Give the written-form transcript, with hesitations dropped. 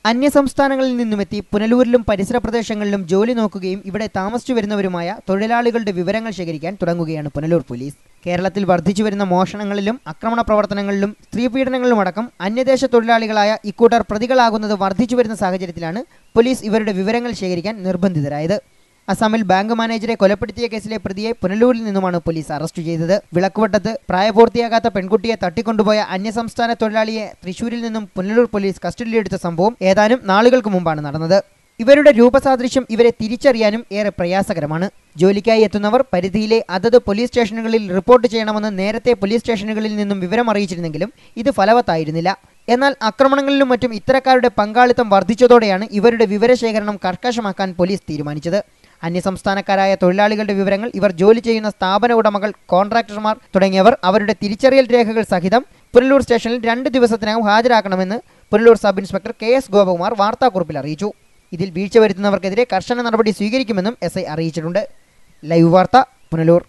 അന്യസംസ്ഥാനങ്ങളിൽ നിന്നുമെത്തി പുനലൂരിലും പരിസര പ്രദേശങ്ങളിലും ജോലി നോക്കുകയും ഇവിടെ താമസിച്ചു വരുന്നവരുമായ തൊഴിലാളികളുടെ വിവരങ്ങൾ ശേഖരിക്കാൻ തുടങ്ങുകയാണ് പുനലൂർ പോലീസ്. കേരളത്തിൽ വർദ്ധിച്ചുവരുന്ന മോഷണങ്ങളിലും ആക്രമണ പ്രവർത്തനങ്ങളിലും സ്ത്രീപീഡനങ്ങളിലുമടക്കം അന്യദേശ തൊഴിലാളികളായ ഇക്കൂട്ടർ പ്രതികളാകുന്നത് വർദ്ധിച്ചുവരുന്ന സാഹചര്യത്തിലാണ് പോലീസ് ഇവരുടെ വിവരങ്ങൾ ശേഖരിക്കാൻ നിർബന്ധിതരായത്. അസമിൽ ബാങ്ക് മാനേജരെ കൊലപ്പെടുത്തിയ കേസിലെ പ്രതിയെ പുനലൂരിൽ നിന്നുമാണ് പോലീസ് അറസ്റ്റ് ചെയ്തത്. വിളക്കുവട്ടത്ത് പ്രായപൂർത്തിയാകാത്ത പെൺകുട്ടിയെ തട്ടിക്കൊണ്ടുപോയ അന്യസംസ്ഥാന തൊഴിലാളിയെ തൃശൂരിൽ നിന്നും പുനലൂർ പോലീസ് കസ്റ്റഡിയിലെടുത്ത സംഭവം ഏതാനും നാളുകൾക്ക് മുമ്പാണ് നടന്നത്. ഇവരുടെ രൂപസാദൃശ്യം ഇവരെ തിരിച്ചറിയാനും ഏറെ പ്രയാസകരമാണ്. ജോലിക്കായി എത്തുന്നവർ പരിധിയിലെ അതത് പോലീസ് സ്റ്റേഷനുകളിൽ റിപ്പോർട്ട് ചെയ്യണമെന്ന് നേരത്തെ പോലീസ് സ്റ്റേഷനുകളിൽ നിന്നും വിവരം അറിയിച്ചിരുന്നെങ്കിലും ഇത് ഫലവത്തായിരുന്നില്ല. എന്നാൽ ആക്രമണങ്ങളിലും മറ്റും ഇത്തരക്കാരുടെ പങ്കാളിത്തം വർദ്ധിച്ചതോടെയാണ് ഇവരുടെ വിവരശേഖരണം കർക്കശമാക്കാൻ പോലീസ് തീരുമാനിച്ചത്. അന്യസംസ്ഥാനക്കാരായ തൊഴിലാളികളുടെ വിവരങ്ങൾ ഇവർ ജോലി ചെയ്യുന്ന സ്ഥാപന ഉടമകൾ, കോൺട്രാക്ടർമാർ തുടങ്ങിയവർ അവരുടെ തിരിച്ചറിയൽ രേഖകൾ സഹിതം പുനലൂർ സ്റ്റേഷനിൽ 2 ദിവസത്തിനകം ഹാജരാക്കണമെന്ന് Punalur sub inspector KS Gopakumar വാർത്താക്കുറിപ്പിൽ അറിയിച്ചു. ഇതിൽ വീഴ്ച വരുത്തുന്നവർക്കെതിരെ കർശന നടപടി സ്വീകരിക്കുമെന്നും SI അറിയിച്ചിട്ടുണ്ട്. ലൈവ് വാർത്ത, പുനലൂർ.